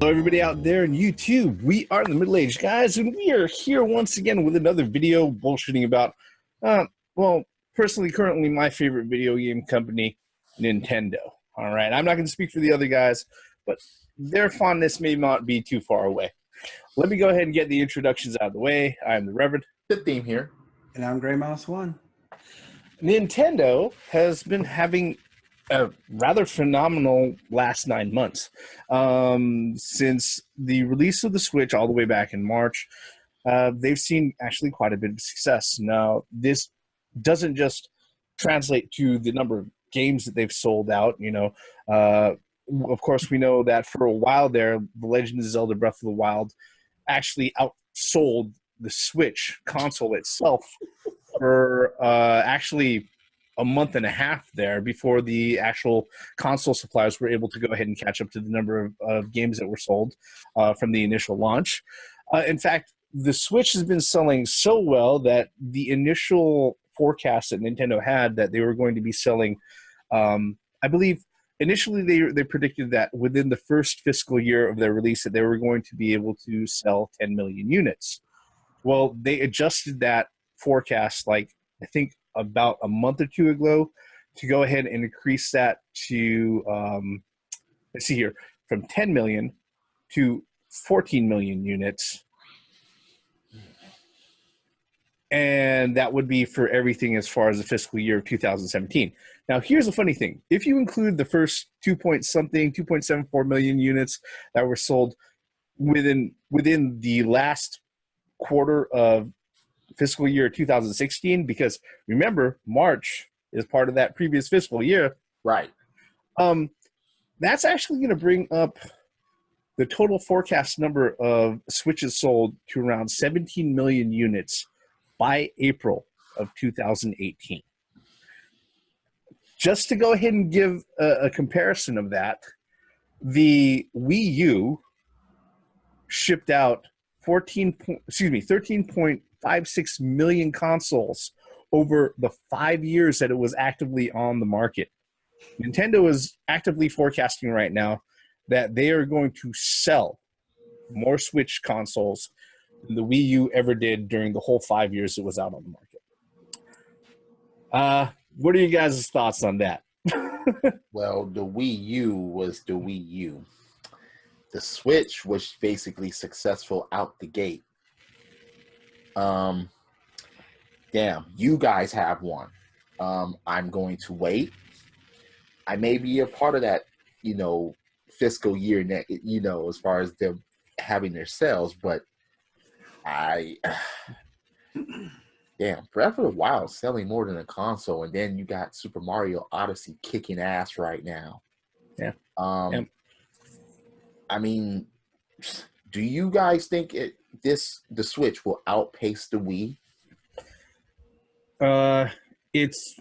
Hello, everybody out there in YouTube. We are the Middle-Aged Guys, and we are here once again with another video bullshitting about, well, personally, currently my favorite video game company, Nintendo. All right, I'm not going to speak for the other guys, but their fondness may not be too far away. Let me go ahead and get the introductions out of the way. I'm the Reverend. The theme here. And I'm Gray Mouse One. Nintendo has been having a rather phenomenal last 9 months. Since the release of the Switch all the way back in March, they've seen actually quite a bit of success. Now, this doesn't just translate to the number of games that they've sold out. You know, of course, we know that for a while there, The Legend of Zelda Breath of the Wild actually outsold the Switch console itself for actually a month and a half there before the actual console suppliers were able to go ahead and catch up to the number of games that were sold from the initial launch. In fact, the Switch has been selling so well that the initial forecast that Nintendo had that they were going to be selling, I believe initially they predicted that within the first fiscal year of their release that they were going to be able to sell 10 million units. Well, they adjusted that forecast, like, I think about a month or two ago, to go ahead and increase that to, let's see here, from 10 million to 14 million units. And that would be for everything as far as the fiscal year of 2017. Now, here's the funny thing. If you include the first 2.74 million units that were sold within the last quarter of fiscal year 2016, because remember, March is part of that previous fiscal year. Right. That's actually going to bring up the total forecast number of Switches sold to around 17 million units by April of 2018. Just to go ahead and give a comparison of that, the Wii U shipped out 13.56 million consoles over the 5 years that it was actively on the market. Nintendo is actively forecasting right now that they are going to sell more Switch consoles than the Wii U ever did during the whole 5 years it was out on the market. What are you guys' thoughts on that? Well, the Wii U was the Wii U. The Switch was basically successful out the gate. Damn, you guys have one. I'm going to wait. I may be a part of that, fiscal year, as far as them having their sales, but damn, Breath of the Wild selling more than a console, and then you got Super Mario Odyssey kicking ass right now. Yeah. I mean, do you guys think the Switch will outpace the Wii? It's,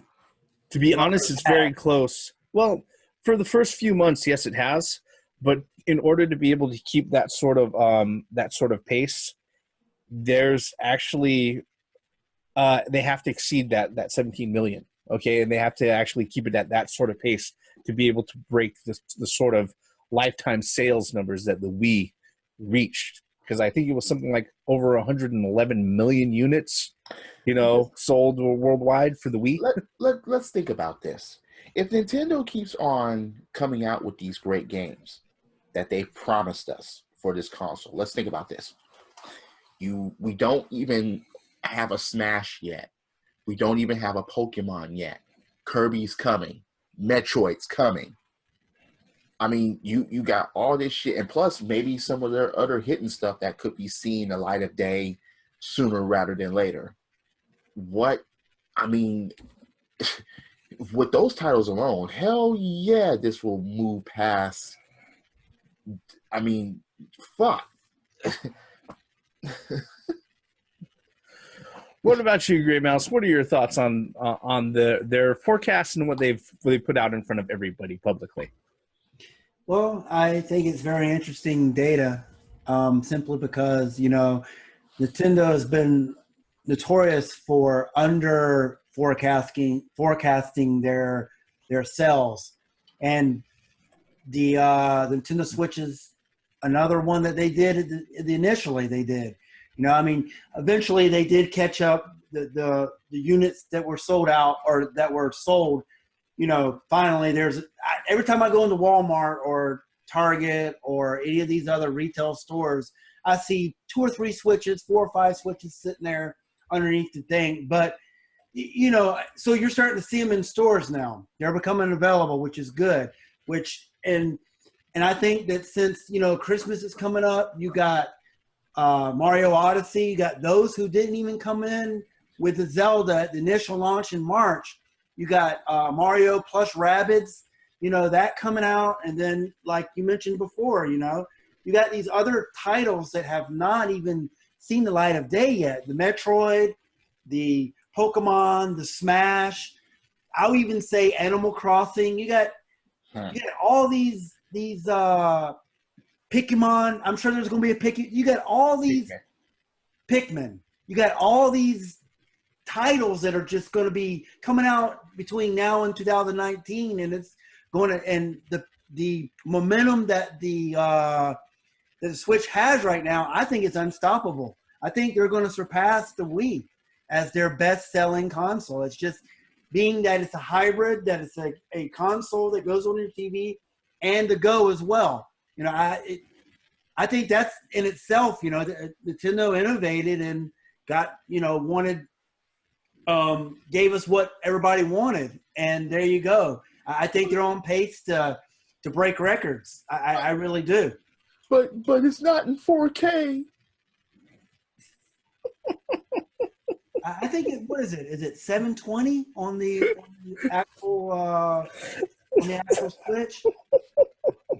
to be honest, it's very close. Well, for the first few months, yes, it has. But in order to be able to keep that sort of pace, there's actually they have to exceed that 17 million. Okay, and they have to actually keep it at that sort of pace to be able to break the sort of lifetime sales numbers that the Wii reached, because I think it was something like over 111 million units, sold worldwide for the Wii. Let's think about this. If Nintendo keeps on coming out with these great games that they promised us for this console, let's think about this. We don't even have a Smash yet. We don't even have a Pokemon yet. Kirby's coming. Metroid's coming. I mean, you got all this shit, and plus maybe some of their other hidden stuff that could be seen the light of day sooner rather than later. With those titles alone, hell yeah, this will move past. I mean, fuck. What about you, Gray Mouse? What are your thoughts on their forecast and what they've put out in front of everybody publicly? Well, I think it's very interesting data, simply because, Nintendo has been notorious for under forecasting their sales, and the Nintendo Switch's another one that they did initially they did. You know, I mean, eventually they did catch up the units that were sold out or that were sold. You know, finally every time I go into Walmart or Target or any of these other retail stores, I see 2 or 3 switches, 4 or 5 switches sitting there underneath the thing. But, you know, so you're starting to see them in stores now. They're becoming available, which is good. And I think that since, you know, Christmas is coming up, you got Mario Odyssey, you got those who didn't even come in with the Zelda at the initial launch in March. You got Mario plus Rabbids, you know, that coming out. And then, like you mentioned before, you know, you got these other titles that have not even seen the light of day yet. The Metroid, the Pokemon, the Smash. I'll even say Animal Crossing. You got all these Pikmin. I'm sure there's going to be a Pikmin. You got all these Pikmin. You got all these titles that are just going to be coming out between now and 2019, and it's going to, and the momentum that the Switch has right now, I think it's unstoppable. I think they're going to surpass the Wii as their best-selling console. It's just being that it's a hybrid, that it's a console that goes on your TV and the Go as well. You know, I think that's in itself, you know, Nintendo innovated and got, you know, gave us what everybody wanted, and there you go. I think they're on pace to break records. I really do. But it's not in 4K. I think what is it? Is it 720 on the actual Switch?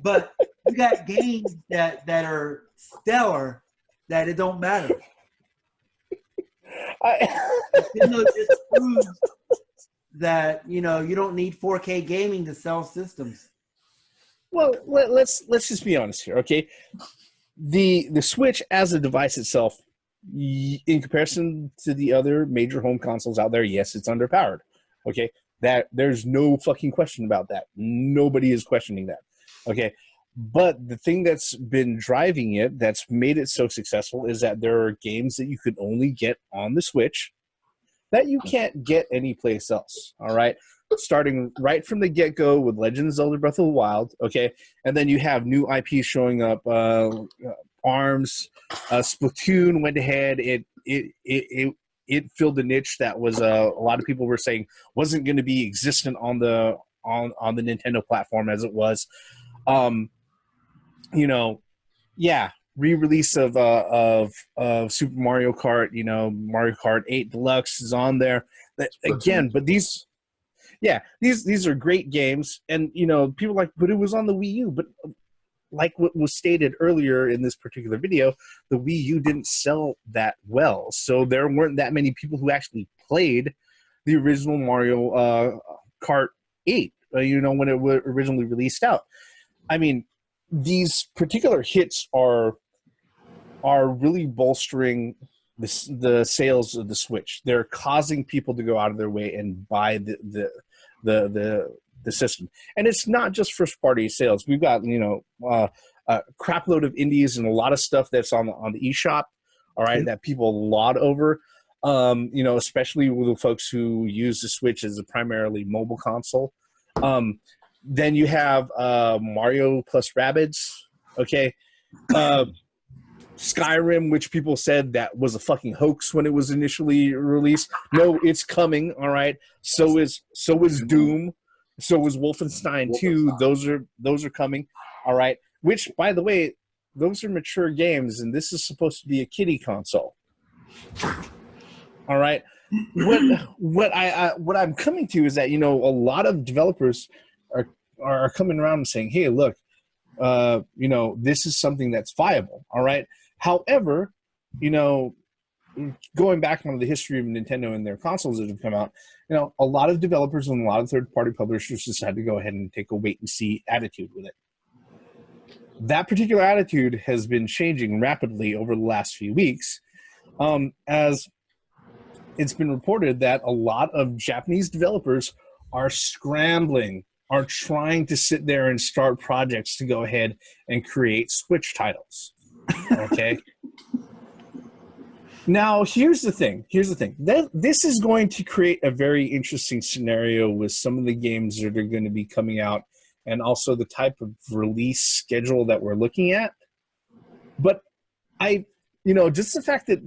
But you got games that are stellar that it don't matter. Nintendo just proves that, you know, you don't need 4K gaming to sell systems. Well, let's just be honest here, okay? The Switch as a device itself, in comparison to the other major home consoles out there, yes, it's underpowered. Okay, that there's no fucking question about that. Nobody is questioning that. Okay, but the thing that's been driving it, that's made it so successful, is that there are games that you can only get on the Switch that you can't get anyplace else. All right, starting right from the get-go with Legend of Zelda: Breath of the Wild. Okay, and then you have new IP showing up. ARMS, Splatoon went ahead. It filled a niche that was a lot of people were saying wasn't going to be existent on the Nintendo platform as it was. You know, yeah, re-release of Super Mario Kart. You know, Mario Kart 8 Deluxe is on there again, but these are great games, and you know, people are like, but it was on the Wii U, but. Like what was stated earlier in this particular video, the Wii U didn't sell that well. So there weren't that many people who actually played the original Mario Kart 8, you know, when it was originally released out. I mean, these particular hits are really bolstering the sales of the Switch. They're causing people to go out of their way and buy the system. And it's not just first party sales. We've got, you know, a crap load of indies and a lot of stuff that's on the eShop, all right, that people laud over, you know, especially with the folks who use the Switch as a primarily mobile console. Then you have Mario plus Rabbids, okay, Skyrim, which people said that was a fucking hoax when it was initially released. No, it's coming, all right. So is Doom. So was Wolfenstein 2. Those are coming, all right. Which, by the way, those are mature games, and this is supposed to be a kiddie console. All right. What I'm coming to is that, you know, a lot of developers are coming around and saying, hey, look, you know, this is something that's viable. All right. However, you know, going back on the history of Nintendo and their consoles that have come out, you know, a lot of developers and a lot of third-party publishers decided to go ahead and take a wait-and-see attitude with it. That particular attitude has been changing rapidly over the last few weeks, as it's been reported that a lot of Japanese developers are scrambling are trying to sit there and start projects to go ahead and create Switch titles. Okay. Now, here's the thing. This is going to create a very interesting scenario with some of the games that are going to be coming out and also the type of release schedule that we're looking at. But just the fact that,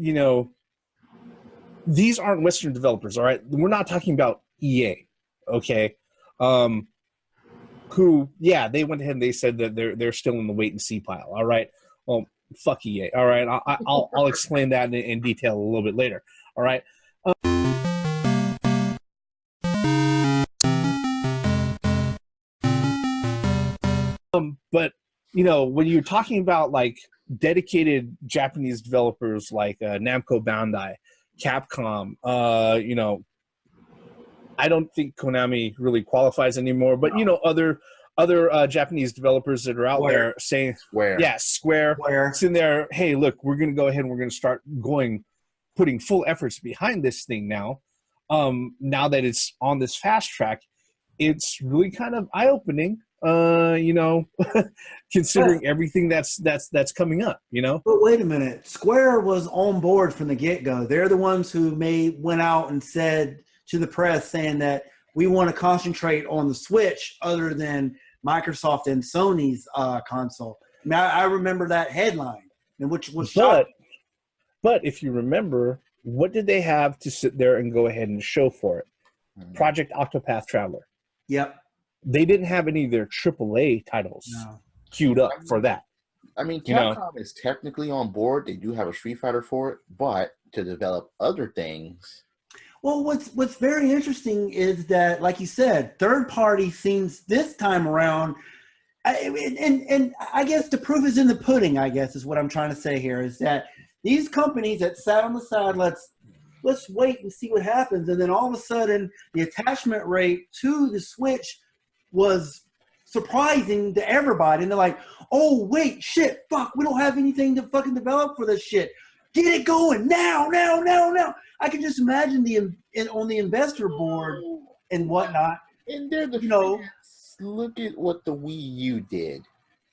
these aren't Western developers, all right? We're not talking about EA, okay? Who, yeah, they went ahead and they said that they're still in the wait and see pile, all right? Well, fuck EA, all right? I'll explain that in detail a little bit later, all right? But when you're talking about like dedicated Japanese developers like Namco Bandai, Capcom, I don't think Konami really qualifies anymore, but other Japanese developers that are out there saying, Square, sitting there, hey, look, we're going to go ahead and we're going to start putting full efforts behind this thing now. Now that it's on this fast track, it's really kind of eye-opening. Considering everything that's coming up, But wait a minute, Square was on board from the get-go. They're the ones who went out and said to the press, saying that we want to concentrate on the Switch other than Microsoft and Sony's console. I mean, I remember that headline, and which was shocking. But if you remember, what did they have to sit there and go ahead and show for it? Project Octopath Traveler. Yep. They didn't have any of their AAA titles queued up for that. I mean, Capcom is technically on board. They do have a Street Fighter for it, but to develop other things. Well, what's very interesting is that, like you said, third party seems this time around, and I guess the proof is in the pudding. I guess is what I'm trying to say here is that these companies that sat on the side, let's wait and see what happens, and then all of a sudden the attachment rate to the Switch was surprising to everybody, and they're like, oh wait, shit, fuck, we don't have anything to fucking develop for this shit. Get it going now. I can just imagine on the investor board and whatnot. And they're look at what the Wii U did.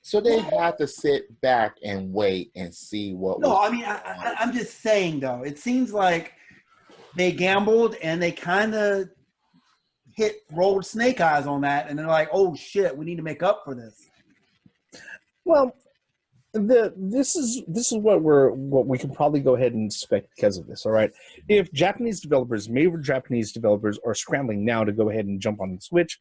So they had to sit back and wait and see what. No, I mean, I'm just saying though. It seems like they gambled and they kind of rolled snake eyes on that, and they're like, "Oh shit, we need to make up for this." Well, this is what we can probably go ahead and expect because of this. All right, if major Japanese developers are scrambling now to go ahead and jump on the Switch,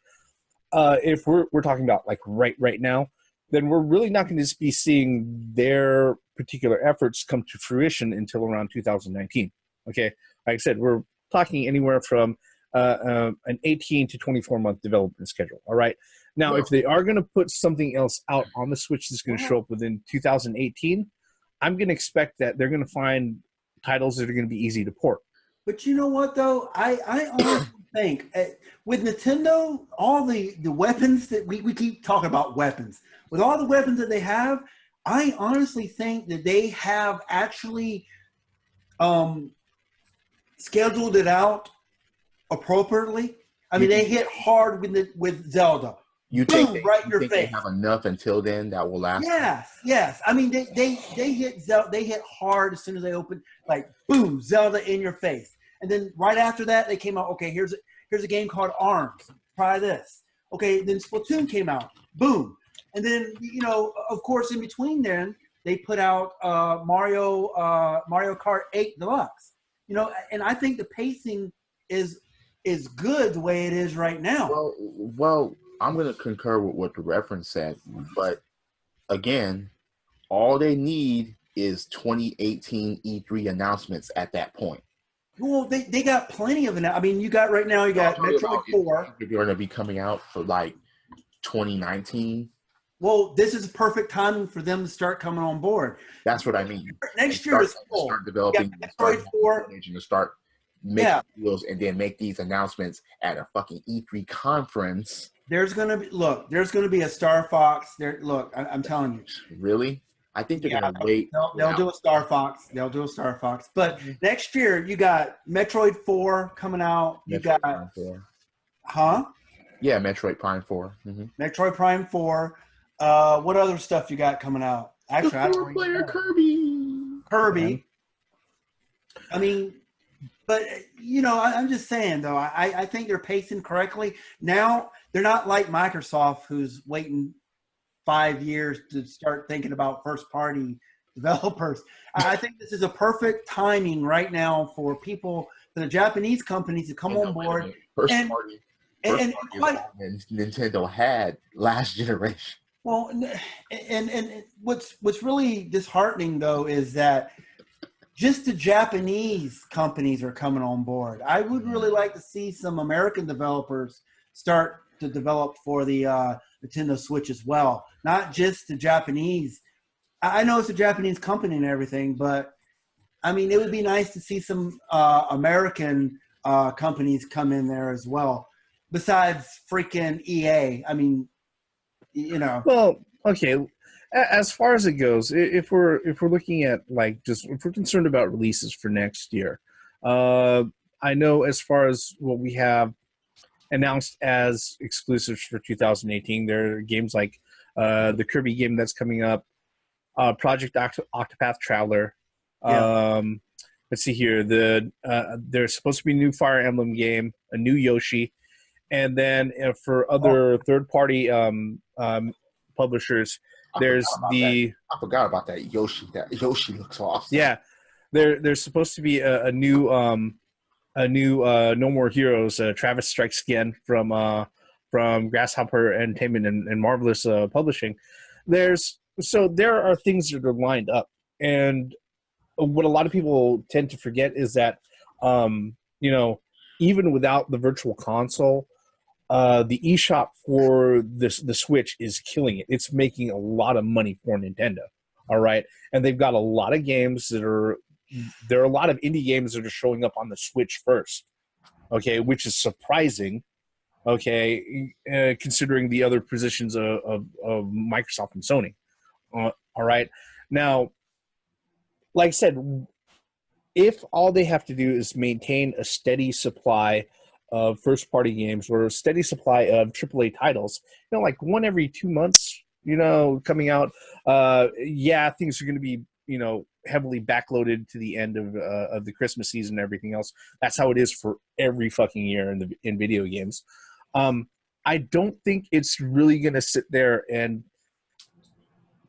if we're talking about like right now, then we're really not going to be seeing their particular efforts come to fruition until around 2019. Okay, like I said, we're talking anywhere from an 18 to 24-month development schedule. All right. Now, if they are going to put something else out on the Switch that's going to show up within 2018, I'm going to expect that they're going to find titles that are going to be easy to port. But you know what, though? I honestly think with Nintendo, all the weapons that we keep talking about weapons. With all the weapons that they have, I honestly think that they have actually scheduled it out appropriately. I mean, they hit hard with Zelda. You Boom, think right in your face. They have enough until then that will last? Yes. I mean, they hit Zelda. They hit hard as soon as they opened. Like boom, Zelda in your face. And then right after that, they came out. Okay, here's a game called ARMS. Try this. Okay, then Splatoon came out. Boom. And then of course, in between then they put out Mario Kart 8 Deluxe. And I think the pacing is good the way it is right now. Well, I'm going to concur with what the reference said, but again, all they need is 2018 E3 announcements at that point. Well, they got plenty of it. I mean, you got Metroid 4. They're going to be coming out for like 2019. Well, this is perfect timing for them to start coming on board. That's what I mean. Next year is full. Start developing. Metroid 4. To start making deals and then make these announcements at a fucking E3 conference. There's gonna be a Star Fox. I'm telling you. Really? I think they're gonna wait. They'll do a Star Fox. But next year you got Metroid 4 coming out. You got 4. Huh? Yeah, Metroid Prime 4. Metroid Prime 4. What other stuff you got coming out? Actually, I The don't even 4-player know. Kirby. Kirby. I mean, but I'm just saying though. I think they're pacing correctly. Now they're not like Microsoft, who's waiting 5 years to start thinking about first party developers. I think this is a perfect timing right now for the Japanese companies to come on board. First and party. and, First and party quite is all Nintendo had last generation. well. And what's really disheartening though is that just the Japanese companies are coming on board. I would really like to see some American developers start to develop for the Nintendo Switch as well, not just the Japanese. I know it's a Japanese company and everything, but I mean, it would be nice to see some American companies come in there as well, besides freaking EA. I mean, Well, okay. As far as it goes, if we're looking at if we're concerned about releases for next year, I know as far as what we have announced as exclusives for 2018, there are games like the Kirby game that's coming up, Project Octopath Traveler. Yeah. Let's see here. There's supposed to be a new Fire Emblem game, a new Yoshi, and then for other third-party publishers, there's I forgot about that Yoshi. That Yoshi looks awesome. Yeah, there's supposed to be a new No More Heroes, Travis Strikes Again from Grasshopper Entertainment and Marvelous Publishing. There are things that are lined up, and what a lot of people tend to forget is that even without the Virtual Console, the eShop for the Switch is killing it. It's making a lot of money for Nintendo. All right, and they've got a lot of games there are a lot of indie games that are showing up on the Switch first. Okay, which is surprising. Okay, considering the other positions of Microsoft and Sony. All right, now, like I said, if all they have to do is maintain a steady supply of first-party games or a steady supply of AAA titles, like one every 2 months, coming out, things are going to be, heavily backloaded to the end of the Christmas season and everything else. That's how it is for every fucking year in video games. I don't think it's really going to sit there and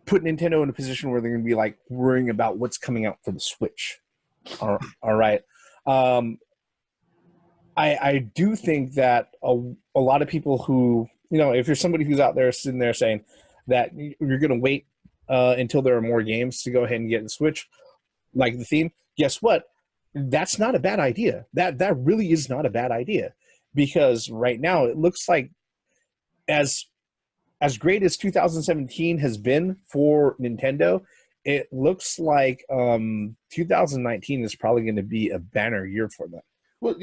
put Nintendo in a position where they're going to be like worrying about what's coming out for the Switch. All right. I do think that a lot of people who, if you're somebody who's out there sitting there saying that you're going to wait until there are more games to go ahead and get the Switch, like the theme, guess what? That's not a bad idea. That really is not a bad idea, because right now it looks like as great as 2017 has been for Nintendo, it looks like 2019 is probably going to be a banner year for them. Well,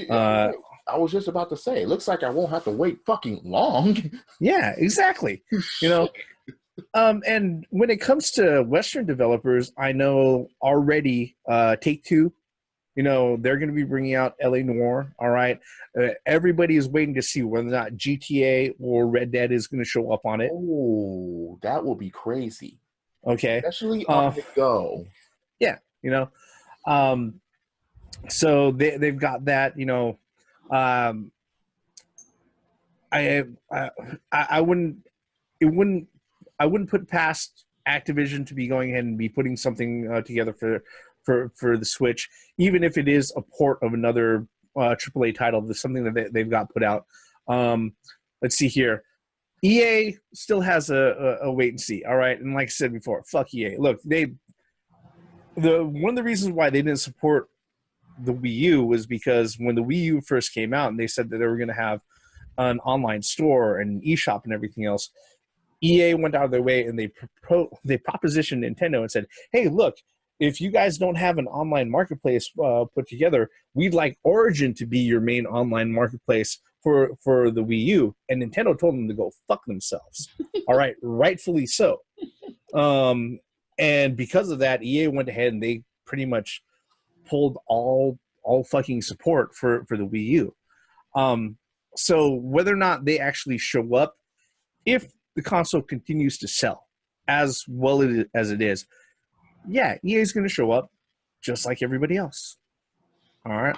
I was just about to say, it looks like I won't have to wait fucking long. Yeah, exactly. And when it comes to Western developers, I know already Take-Two, they're going to be bringing out L.A. Noire, all right? Everybody is waiting to see whether or not GTA or Red Dead is going to show up on it. Oh, that will be crazy. Okay. Especially on the go. Yeah, so they've got that, I wouldn't put past Activision to be going ahead and be putting something together for the Switch, even if it is a port of another AAA title. There's something that they've got put out. Let's see here. EA still has a wait and see. All right, and like I said before, fuck EA. Look, one of the reasons why they didn't support the Wii U was because when the Wii U first came out and they said that they were going to have an online store and eShop and everything else, EA went out of their way and they propositioned Nintendo and said, hey, look, if you guys don't have an online marketplace put together, we'd like Origin to be your main online marketplace for the Wii U. And Nintendo told them to go fuck themselves. All right, rightfully so. And because of that, EA went ahead and they pretty much pulled all fucking support for the Wii U. So whether or not they actually show up, if the console continues to sell as well as it is, yeah, EA is going to show up just like everybody else. All right.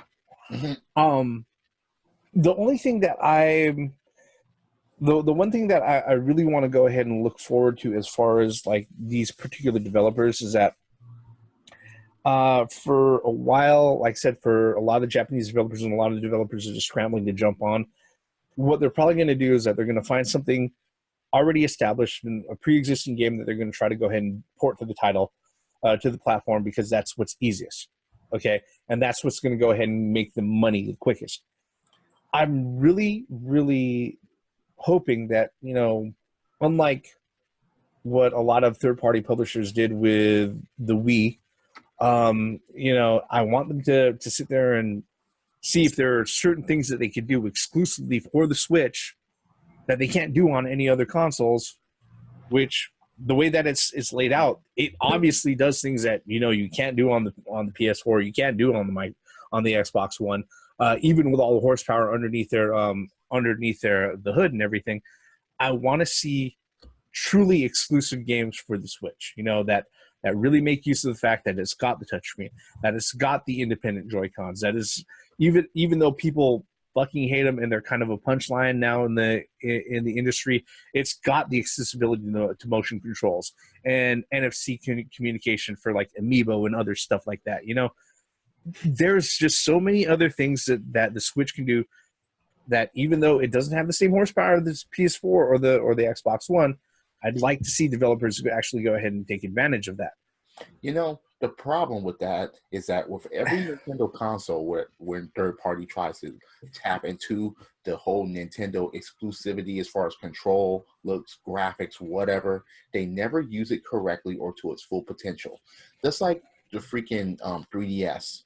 Mhm. The only thing that the one thing that I really want to go ahead and look forward to as far as like these particular developers is that for a while, like I said, for a lot of Japanese developers and a lot of developers are just scrambling to jump on. What they're probably going to do is that they're going to find something already established in a pre-existing game that they're going to try to go ahead and port to the title, to the platform, because that's what's easiest. Okay, and that's what's going to go ahead and make the money the quickest. I'm really, really hoping that, unlike what a lot of third-party publishers did with the Wii, I want them to sit there and see if there are certain things that they could do exclusively for the Switch that they can't do on any other consoles, which the way that it's laid out, it obviously does things that you can't do on the PS4, you can't do on the Xbox One, even with all the horsepower underneath the hood and everything. I want to see truly exclusive games for the Switch, that really make use of the fact that it's got the touchscreen, that it's got the independent Joy-Cons, that is, even though people fucking hate them and they're kind of a punchline now in the industry, it's got the accessibility to motion controls and NFC communication for like Amiibo and other stuff like that. There's just so many other things that the Switch can do, that even though it doesn't have the same horsepower as the PS4 or the Xbox One, I'd like to see developers actually go ahead and take advantage of that. The problem with that is that with every Nintendo console, when third party tries to tap into the whole Nintendo exclusivity as far as control, looks, graphics, whatever, they never use it correctly or to its full potential. Just like the freaking 3DS.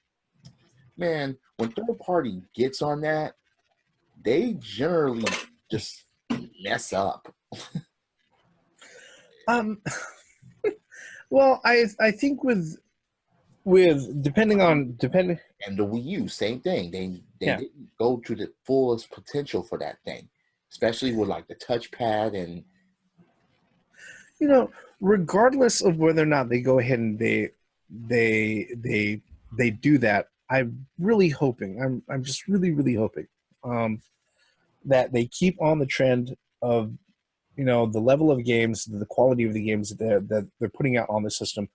Man, when third party gets on that, they generally just mess up. Well, I think with depending and the Wii U, same thing. They didn't go to the fullest potential for that thing, especially with like the touchpad and regardless of whether or not they go ahead and they do that, I'm really hoping. I'm just really, really hoping that they keep on the trend of the level of games, the quality of the games that they're putting out on the system,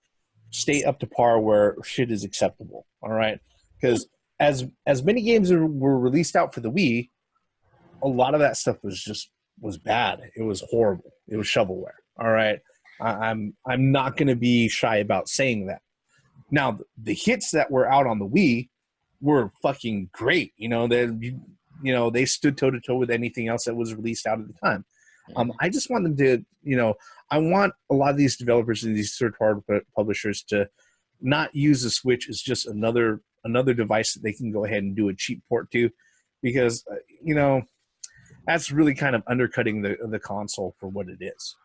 stay up to par where shit is acceptable. All right, because as many games were released out for the Wii, a lot of that stuff was bad. It was horrible. It was shovelware. All right, I'm not going to be shy about saying that. Now, the hits that were out on the Wii were fucking great. They stood toe to toe with anything else that was released out at the time. I just want them to, I want a lot of these developers and these third-party publishers to not use the Switch as just another device that they can go ahead and do a cheap port to, because that's really kind of undercutting the console for what it is.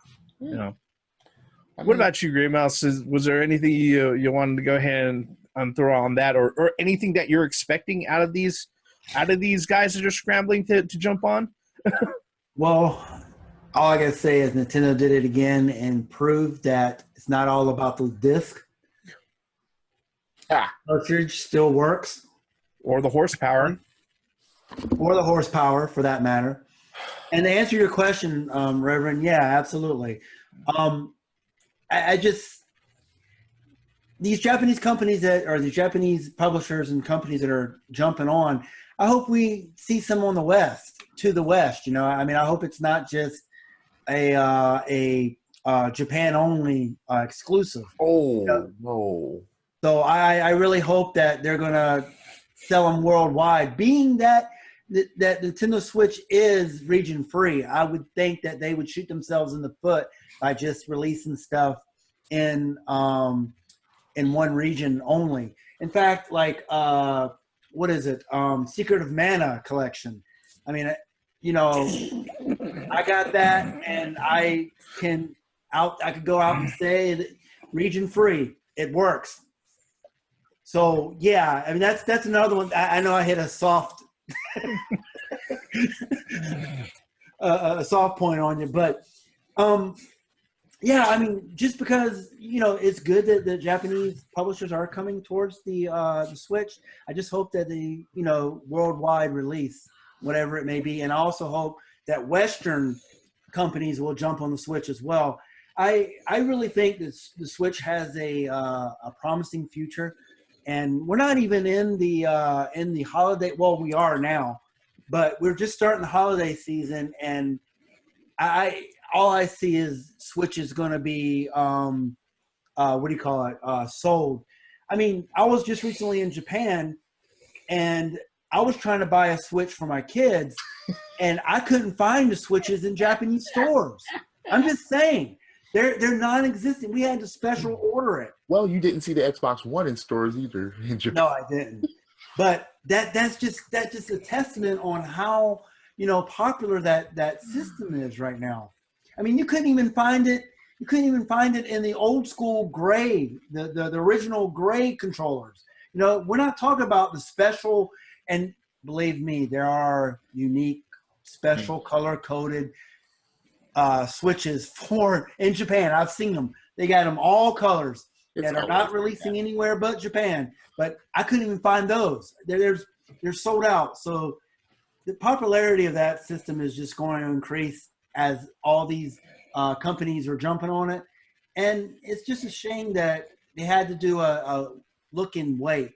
What about you, Grey Mouse? Was there anything you wanted to go ahead and throw on that, or anything that you're expecting out of these guys that are scrambling to jump on? Well, all I gotta say is Nintendo did it again and proved that it's not all about the disc. Cartridge still works, or the horsepower, for that matter. And to answer your question, Reverend, yeah, absolutely. I just, these Japanese companies the Japanese publishers and companies that are jumping on, I hope we see some on the West. I hope it's not just a Japan only exclusive. No. So I really hope that they're gonna sell them worldwide. Being that Nintendo Switch is region free, I would think that they would shoot themselves in the foot by just releasing stuff in one region only. In fact, like what is it? Secret of Mana collection. I mean, I got that, and I could go out and say that region free. It works. So yeah, I mean that's another one. I know I hit a soft a soft point on you, but yeah, I mean, just because it's good that the Japanese publishers are coming towards the Switch. I just hope that the worldwide release, whatever it may be, and I also hope that Western companies will jump on the Switch as well. I really think that the Switch has a promising future, and we're not even in the holiday. Well, we are now, but we're just starting the holiday season, and all I see is Switch is going to be what do you call it? Sold. I mean, I was just recently in Japan, and I was trying to buy a Switch for my kids, and I couldn't find the Switches in Japanese stores. I'm just saying, they're non-existent. We had to special order it. Well, you didn't see the Xbox One in stores either in Japan. No, I didn't. But that's just a testament on how popular that system is right now. I mean, you couldn't even find it. You couldn't even find it in the old school gray, the original gray controllers. We're not talking about the special. And believe me, there are unique, special color coded Switches in Japan. I've seen them. They got them all colors that are not releasing anywhere but Japan. But I couldn't even find those. They're sold out. So the popularity of that system is just going to increase as all these companies are jumping on it. And it's just a shame that they had to do a look and wait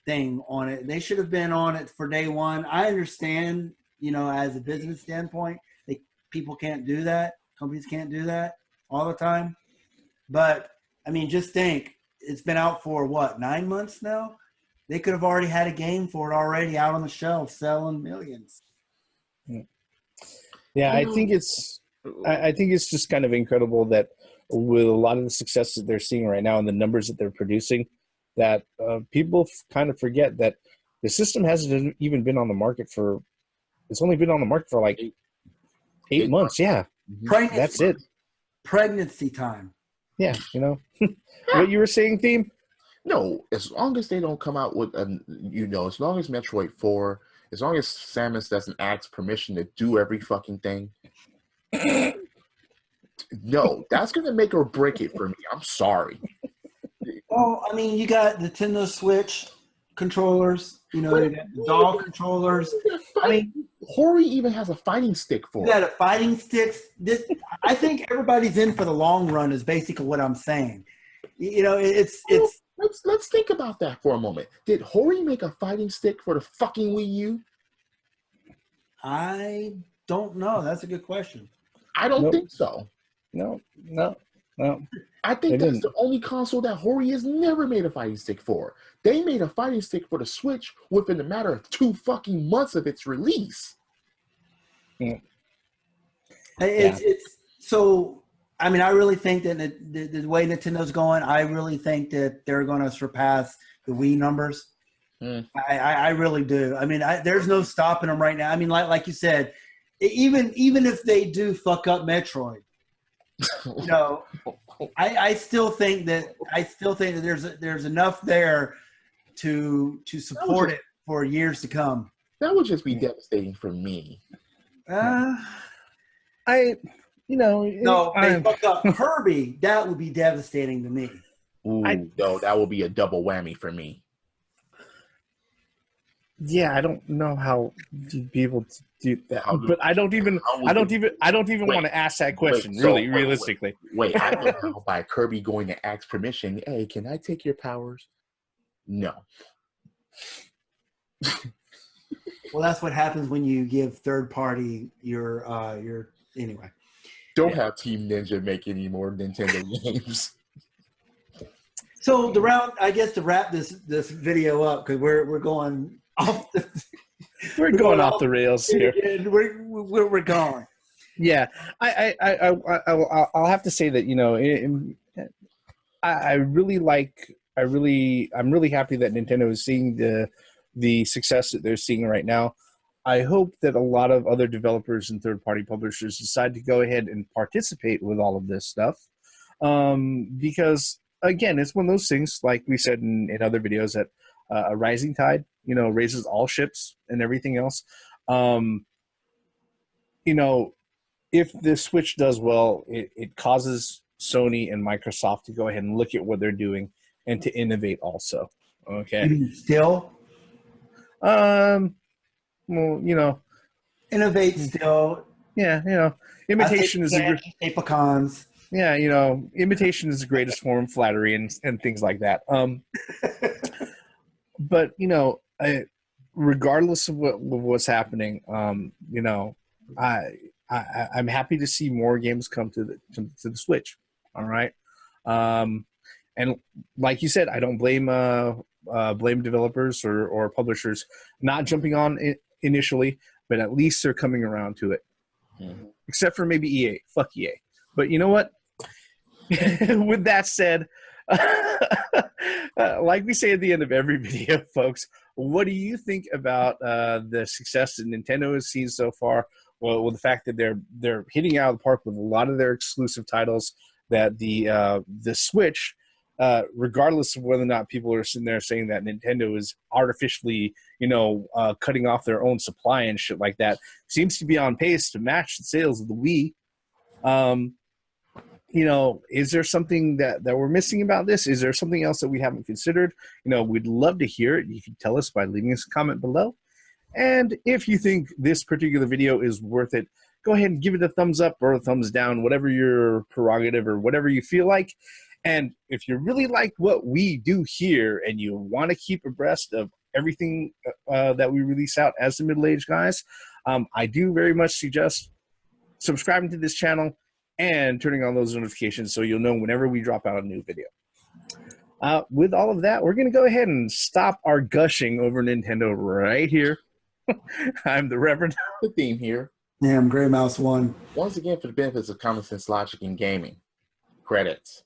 thing on it. They should have been on it for day one. I understand, as a business standpoint, people can't do that. Companies can't do that all the time. But, I mean, just think, it's been out for, 9 months now? They could have already had a game for it already out on the shelf, selling millions. Yeah, I think it's just kind of incredible that with a lot of the success that they're seeing right now and the numbers that they're producing, that people kind of forget that the system hasn't even been on the market for. It's only been on the market for like 8 months. Yeah, that's it. Pregnancy time. Yeah, what you were saying, Theme. No, as long as they don't come out with as long as Metroid 4, as long as Samus doesn't ask permission to do every fucking thing, no, that's gonna make or break it for me. I'm sorry. Well, I mean, you got Nintendo Switch controllers, you got the doll controllers. I mean, Hori even has a fighting stick for it. You got a fighting stick. I think everybody's in for the long run is basically what I'm saying. It's. Let's think about that for a moment. Did Hori make a fighting stick for the fucking Wii U? I don't know. That's a good question. I don't think so. No. I think that's the only console that Hori has never made a fighting stick for. They made a fighting stick for the Switch within a matter of 2 fucking months of its release. Yeah. It's so. I mean, I really think that the way Nintendo's going, I really think that they're going to surpass the Wii numbers. I really do. I mean, there's no stopping them right now. I mean, like you said, even if they do fuck up Metroid, I still think that there's enough there to support it for years to come. That would just be devastating for me. No, they fucked up Kirby. That would be devastating to me. No, that would be a double whammy for me. Yeah, I don't know how to be able to do that, but I don't even want to ask that question. Realistically. Wait, I don't know by Kirby going to ask permission. Hey, can I take your powers? No. Well, that's what happens when you give third party your anyway. Don't have Team Ninja make any more Nintendo games. So I guess to wrap this video up, because we're going off the we're going off the rails here. We're going. Yeah, I'll have to say that I'm really happy that Nintendo is seeing the success that they're seeing right now. I hope that a lot of other developers and third-party publishers decide to go ahead and participate with all of this stuff, because again, it's one of those things, like we said in other videos, that a rising tide, raises all ships and everything else. you know, if the Switch does well, it causes Sony and Microsoft to go ahead and look at what they're doing and to innovate also. Okay. Still Well, innovate. Still, yeah, imitation is a say pecans. yeah, imitation is the greatest form of flattery and things like that. But regardless of what's happening, I'm happy to see more games come to the Switch. All right, and like you said, I don't blame developers or publishers not jumping on it initially, but at least they're coming around to it. Mm-hmm. Except for maybe EA. Fuck EA. But you know what? With that said, like we say at the end of every video, folks, what do you think about the success that Nintendo has seen so far? Well, with the fact that they're hitting out of the park with a lot of their exclusive titles, that the Switch, regardless of whether or not people are sitting there saying that Nintendo is artificially, cutting off their own supply and shit like that, seems to be on pace to match the sales of the Wii. Is there something that we're missing about this? Is there something else that we haven't considered? We'd love to hear it. You can tell us by leaving us a comment below. And if you think this particular video is worth it, go ahead and give it a thumbs up or a thumbs down, whatever your prerogative or whatever you feel like. And if you really like what we do here and you want to keep abreast of everything that we release out as the middle-aged guys, I do very much suggest subscribing to this channel and turning on those notifications so you'll know whenever we drop out a new video. With all of that, we're going to go ahead and stop our gushing over Nintendo right here. I'm the Reverend. The theme here. Yeah, I'm Gray Mouse 1. Once again, for the benefits of common sense logic in gaming. Credits.